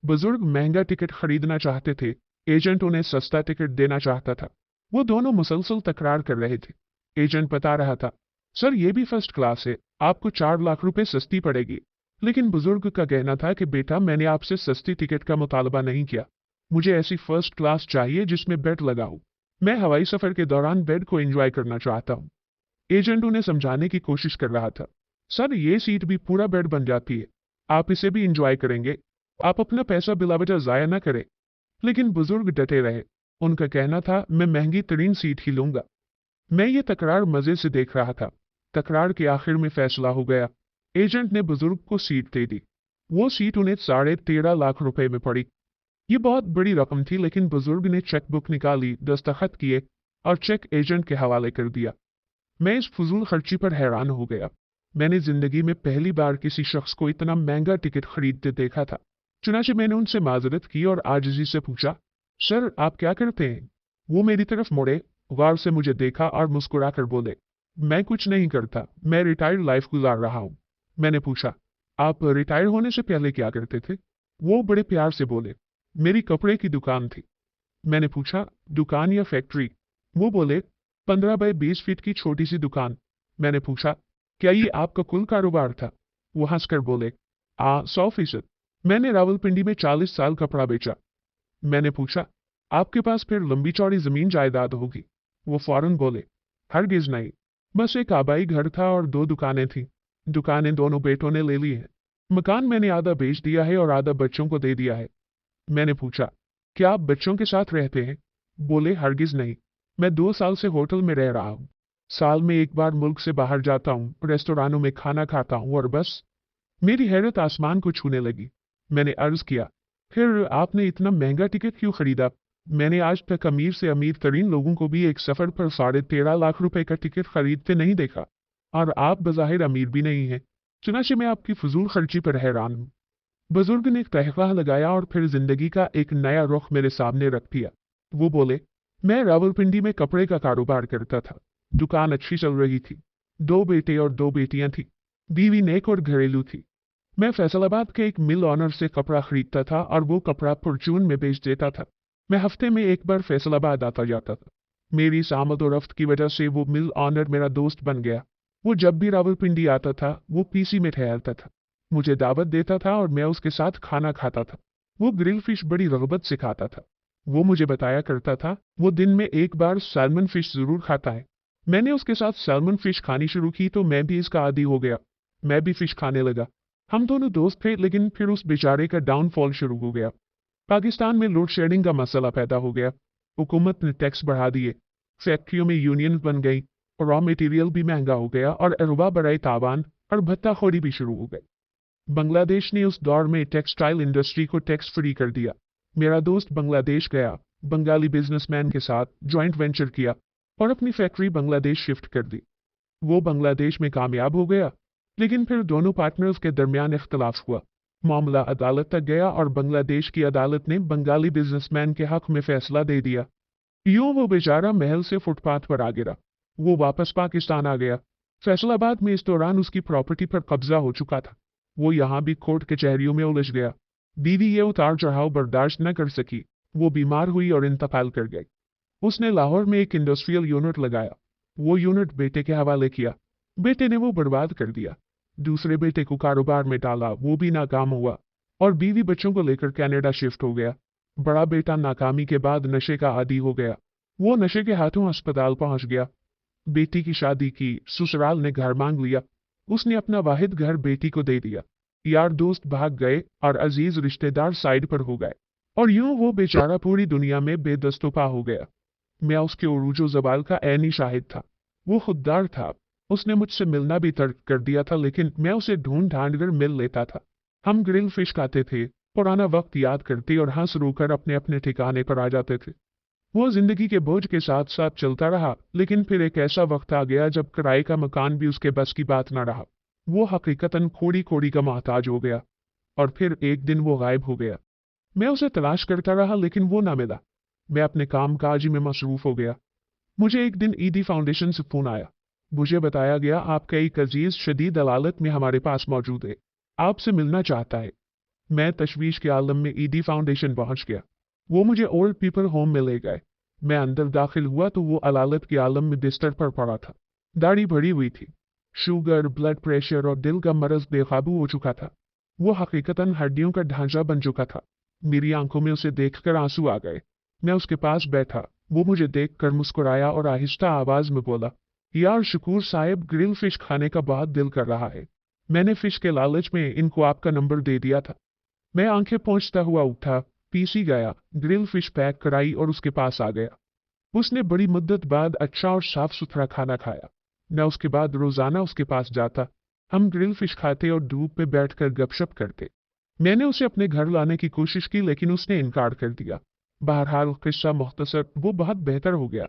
बुजुर्ग महंगा टिकट खरीदना चाहते थे, एजेंट उन्हें सस्ता टिकट देना चाहता था। वो दोनों मुसलसल तकरार कर रहे थे। एजेंट बता रहा था, सर ये भी फर्स्ट क्लास है, आपको 4 लाख रुपए सस्ती पड़ेगी। लेकिन बुजुर्ग का कहना था कि बेटा मैंने आपसे सस्ती टिकट का मुतालबा नहीं किया, मुझे ऐसी फर्स्ट क्लास चाहिए जिसमें बेड लगा हो। मैं हवाई सफर के दौरान बेड को एंजॉय करना चाहता हूँ। एजेंट उन्हें समझाने की कोशिश कर रहा था, सर ये सीट भी पूरा बेड बन जाती है, आप इसे भी एंजॉय करेंगे, आप अपना पैसा बिलावजह जाया ना करें। लेकिन बुजुर्ग डटे रहे। उनका कहना था, मैं महंगी तरीन सीट ही लूंगा। मैं ये तकरार मजे से देख रहा था। तकरार के आखिर में फैसला हो गया। एजेंट ने बुजुर्ग को सीट दे दी। वो सीट उन्हें 13.5 लाख रुपए में पड़ी। ये बहुत बड़ी रकम थी, लेकिन बुजुर्ग ने चेक बुक निकाली, दस्तखत किए और चेक एजेंट के हवाले कर दिया। मैं इस फजूल खर्ची पर हैरान हो गया। मैंने जिंदगी में पहली बार किसी शख्स को इतना महंगा टिकट खरीदते देखा था। चुनाचे मैंने उनसे माजरत की और आजिजी से पूछा, सर आप क्या करते हैं? वो मेरी तरफ मुड़े, गौर से मुझे देखा और मुस्कुरा कर बोले, मैं कुछ नहीं करता, मैं रिटायर्ड लाइफ गुजार रहा हूँ। मैंने पूछा, आप रिटायर होने से पहले क्या करते थे? वो बड़े प्यार से बोले, मेरी कपड़े की दुकान थी। मैंने पूछा, दुकान या फैक्ट्री? वो बोले, 15 बाई 20 फीट की छोटी सी दुकान। मैंने पूछा, क्या ये आपका कुल कारोबार था? वो हंसकर बोले, 100%। मैंने रावलपिंडी में 40 साल कपड़ा बेचा। मैंने पूछा, आपके पास फिर लंबी चौड़ी जमीन जायदाद होगी? वो फौरन बोले, हरगिज नहीं, बस एक आबाई घर था और 2 दुकानें थीं। दुकानें दोनों बेटों ने ले ली हैं। मकान मैंने आधा बेच दिया है और आधा बच्चों को दे दिया है। मैंने पूछा, क्या आप बच्चों के साथ रहते हैं? बोले, हरगिज नहीं, मैं 2 साल से होटल में रह रहा हूँ। साल में एक बार मुल्क से बाहर जाता हूँ, रेस्टोरानों में खाना खाता हूँ और बस। मेरी हैरत आसमान को छूने लगी। मैंने अर्ज किया, फिर आपने इतना महंगा टिकट क्यों खरीदा? मैंने आज तक अमीर से अमीर तरीन लोगों को भी एक सफर पर 13.5 लाख रुपए का टिकट खरीदते नहीं देखा, और आप बज़ाहिर अमीर भी नहीं हैं। चुनाचे मैं आपकी फजूल खर्ची पर हैरान हूँ। बुजुर्ग ने तहफ़ा लगाया और फिर जिंदगी का एक नया रुख मेरे सामने रख दिया। वो बोले, मैं रावलपिंडी में कपड़े का कारोबार करता था। दुकान अच्छी चल रही थी। 2 बेटे और 2 बेटियां थी। बीवी नेक और घरेलू थी। मैं फैसलाबाद के एक मिल ऑनर से कपड़ा खरीदता था और वो कपड़ा फॉर्चून में बेच देता था। मैं हफ्ते में एक बार फैसलाबाद आता जाता था। मेरी इस आमद और रफ्त की वजह से वो मिल ऑनर मेरा दोस्त बन गया। वो जब भी रावलपिंडी आता था, वो पीसी में ठहरता था। मुझे दावत देता था और मैं उसके साथ खाना खाता था। वो ग्रिल फिश बड़ी रगबत से खाता था। वो मुझे बताया करता था, वो दिन में एक बार सैल्मन फिश जरूर खाता है। मैंने उसके साथ सैल्मन फिश खानी शुरू की तो मैं भी इसका आदी हो गया। मैं भी फिश खाने लगा। हम दोनों दोस्त थे, लेकिन फिर उस बेचारे का डाउनफॉल शुरू हो गया। पाकिस्तान में लोड शेडिंग का मसला पैदा हो गया। हुकूमत ने टैक्स बढ़ा दिए। फैक्ट्रियों में यूनियन बन गई। रॉ मटेरियल भी महंगा हो गया और अरबा बराए तावान और भत्ताखोरी भी शुरू हो गई। बांग्लादेश ने उस दौर में टेक्सटाइल इंडस्ट्री को टैक्स फ्री कर दिया। मेरा दोस्त बांग्लादेश गया, बंगाली बिजनेसमैन के साथ जॉइंट वेंचर किया और अपनी फैक्ट्री बांग्लादेश शिफ्ट कर दी। वो बांग्लादेश में कामयाब हो गया, लेकिन फिर दोनों पार्टनर्स के दरमियान इख्तलाफ हुआ। मामला अदालत तक गया और बांग्लादेश की अदालत ने बंगाली बिजनेसमैन के हक में फैसला दे दिया। यूं वो बेचारा महल से फुटपाथ पर आ गिरा। वो वापस पाकिस्तान आ गया। फैसलाबाद में इस दौरान उसकी प्रॉपर्टी पर कब्जा हो चुका था। वो यहाँ भी कोर्ट कचहरियों में उलझ गया। बीवी ये उतार चढ़ाव बर्दाश्त न कर सकी। वो बीमार हुई और इंतकाल कर गई। उसने लाहौर में एक इंडस्ट्रियल यूनिट लगाया। वो यूनिट बेटे के हवाले किया। बेटे ने वो बर्बाद कर दिया। दूसरे बेटे को कारोबार में डाला, वो भी नाकाम हुआ और बीवी बच्चों को लेकर कनाडा शिफ्ट हो गया। बड़ा बेटा नाकामी के बाद नशे का आदी हो गया। वो नशे के हाथों अस्पताल पहुंच गया। बेटी की शादी की, ससुराल ने घर मांग लिया। उसने अपना वाहिद घर बेटी को दे दिया। यार दोस्त भाग गए और अजीज रिश्तेदार साइड पर हो गए और यूं वो बेचारा पूरी दुनिया में बेदस्तोपा हो गया। मैं उसके उरूजो जबाल का ऐनी शाहिद था। वो खुददार था। उसने मुझसे मिलना भी तर्क कर दिया था, लेकिन मैं उसे ढूंढ ढांड कर मिल लेता था। हम ग्रिल फिश खाते थे, पुराना वक्त याद करते और हंस रोकर अपने अपने ठिकाने पर आ जाते थे। वो जिंदगी के बोझ के साथ साथ चलता रहा, लेकिन फिर एक ऐसा वक्त आ गया जब किराए का मकान भी उसके बस की बात न रहा। वो हकीकतन खोड़ी खोड़ी का मोहताज हो गया और फिर एक दिन वो गायब हो गया। मैं उसे तलाश करता रहा, लेकिन वो ना मिला। मैं अपने काम काज में मसरूफ हो गया। मुझे एक दिन ईदी फाउंडेशन से फोन आया। मुझे बताया गया, आपका एक अजीज शदीद अदालत में हमारे पास मौजूद है, आपसे मिलना चाहता है। मैं तशवीश के आलम में ईदी फाउंडेशन पहुंच गया। वो मुझे ओल्ड पीपल होम में ले गए। मैं अंदर दाखिल हुआ तो वो अलालत के आलम में बिस्तर पर पड़ा था। दाढ़ी बढ़ी हुई थी। शुगर, ब्लड प्रेशर और दिल का मर्ज बेकाबू हो चुका था। वो हकीकतन हड्डियों का ढांचा बन चुका था। मेरी आंखों में उसे देखकर आंसू आ गए। मैं उसके पास बैठा। वो मुझे देखकर मुस्कुराया और आहिस्ता आवाज में बोला, यार शकूर साहब, ग्रिल फिश खाने का बहुत दिल कर रहा है। मैंने फिश के लालच में इनको आपका नंबर दे दिया था। मैं आंखें पोंछता हुआ उठा, पीसी गया, ग्रिल फिश पैक कराई और उसके पास आ गया। उसने बड़ी मुद्दत बाद अच्छा और साफ सुथरा खाना खाया। मैं उसके बाद रोजाना उसके पास जाता। हम ग्रिल फिश खाते और धूप में बैठकर गपशप करते। मैंने उसे अपने घर लाने की कोशिश की लेकिन उसने इनकार कर दिया। बहरहाल किस्सा मुख्तसर, वो बहुत बेहतर हो गया।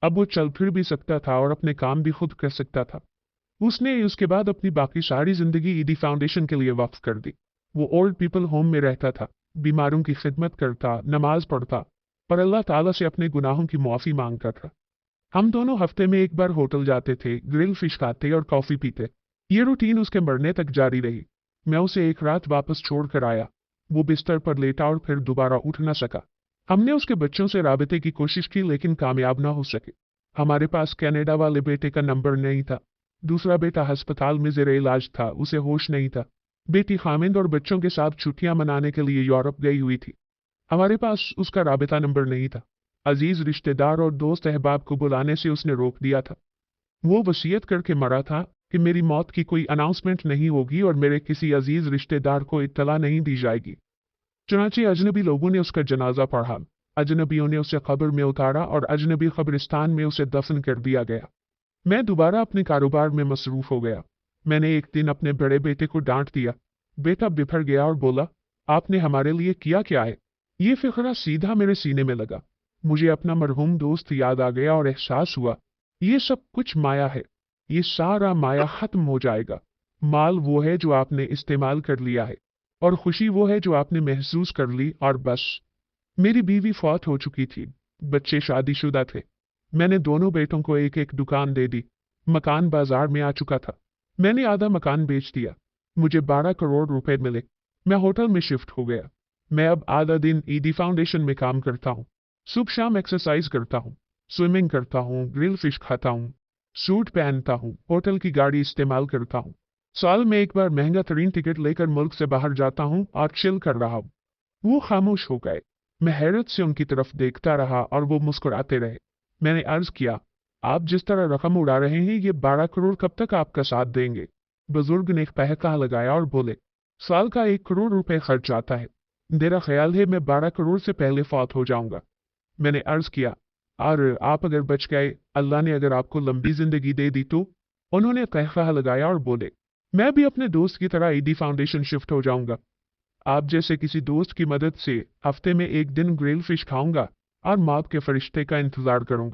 अब वो चल फिर भी सकता था और अपने काम भी खुद कर सकता था। उसने उसके बाद अपनी बाकी सारी जिंदगी ईदी फाउंडेशन के लिए वक्फ कर दी। वो ओल्ड पीपल होम में रहता था, बीमारों की खिदमत करता, नमाज पढ़ता, पर अल्लाह ताला से अपने गुनाहों की मुआफी मांगता था। हम दोनों हफ्ते में एक बार होटल जाते थे, ग्रिल फिश खाते और कॉफी पीते। ये रूटीन उसके मरने तक जारी रही। मैं उसे एक रात वापस छोड़ कर आया। वो बिस्तर पर लेटा और फिर दोबारा उठ न सका। हमने उसके बच्चों से राबते की कोशिश की लेकिन कामयाब न हो सके। हमारे पास कनाडा वाले बेटे का नंबर नहीं था। दूसरा बेटा अस्पताल में जेर इलाज था, उसे होश नहीं था। बेटी खामिंद और बच्चों के साथ छुट्टियां मनाने के लिए यूरोप गई हुई थी। हमारे पास उसका राबता नंबर नहीं था। अजीज रिश्तेदार और दोस्त अहबाब को बुलाने से उसने रोक दिया था। वो वसीयत करके मरा था कि मेरी मौत की कोई अनाउंसमेंट नहीं होगी और मेरे किसी अजीज रिश्तेदार को इत्तला नहीं दी जाएगी। चुनांचे अजनबी लोगों ने उसका जनाजा पढ़ा। अजनबियों ने उसे कब्र में उतारा और अजनबी कब्रिस्तान में उसे दफन कर दिया गया। मैं दोबारा अपने कारोबार में मसरूफ हो गया। मैंने एक दिन अपने बड़े बेटे को डांट दिया। बेटा बिफर गया और बोला, आपने हमारे लिए किया क्या है? ये फिक्रा सीधा मेरे सीने में लगा। मुझे अपना मरहूम दोस्त याद आ गया और एहसास हुआ, ये सब कुछ माया है। ये सारा माया खत्म हो जाएगा। माल वो है जो आपने इस्तेमाल कर लिया है और खुशी वो है जो आपने महसूस कर ली, और बस। मेरी बीवी फौत हो चुकी थी। बच्चे शादीशुदा थे। मैंने दोनों बेटों को एक एक दुकान दे दी। मकान बाजार में आ चुका था। मैंने आधा मकान बेच दिया। मुझे 12 करोड़ रुपए मिले। मैं होटल में शिफ्ट हो गया। मैं अब आधा दिन ईदी फाउंडेशन में काम करता हूँ। सुबह शाम एक्सरसाइज करता हूँ, स्विमिंग करता हूँ, ग्रिल फिश खाता हूँ, सूट पहनता हूँ, होटल की गाड़ी इस्तेमाल करता हूँ। साल में एक बार महंगा तरीन टिकट लेकर मुल्क से बाहर जाता हूँ और चिल कर रहा हूँ। वो खामोश हो गए। मैं हैरत से उनकी तरफ देखता रहा और वो मुस्कुराते रहे। मैंने अर्ज किया, आप जिस तरह रकम उड़ा रहे हैं, ये 12 करोड़ कब तक आपका साथ देंगे? बुजुर्ग ने एक पहका लगाया और बोले, साल का 1 करोड़ रुपए खर्च आता है। मेरा ख्याल है मैं 12 करोड़ से पहले फौत हो जाऊंगा। मैंने अर्ज किया, और आप अगर बच गए, अल्लाह ने अगर आपको लंबी जिंदगी दे दी तो? उन्होंने कहका लगाया और बोले, मैं भी अपने दोस्त की तरह ईदी फाउंडेशन शिफ्ट हो जाऊंगा। आप जैसे किसी दोस्त की मदद से हफ्ते में एक दिन ग्रिल फिश खाऊंगा और मौत के फरिश्ते का इंतजार करूंगा।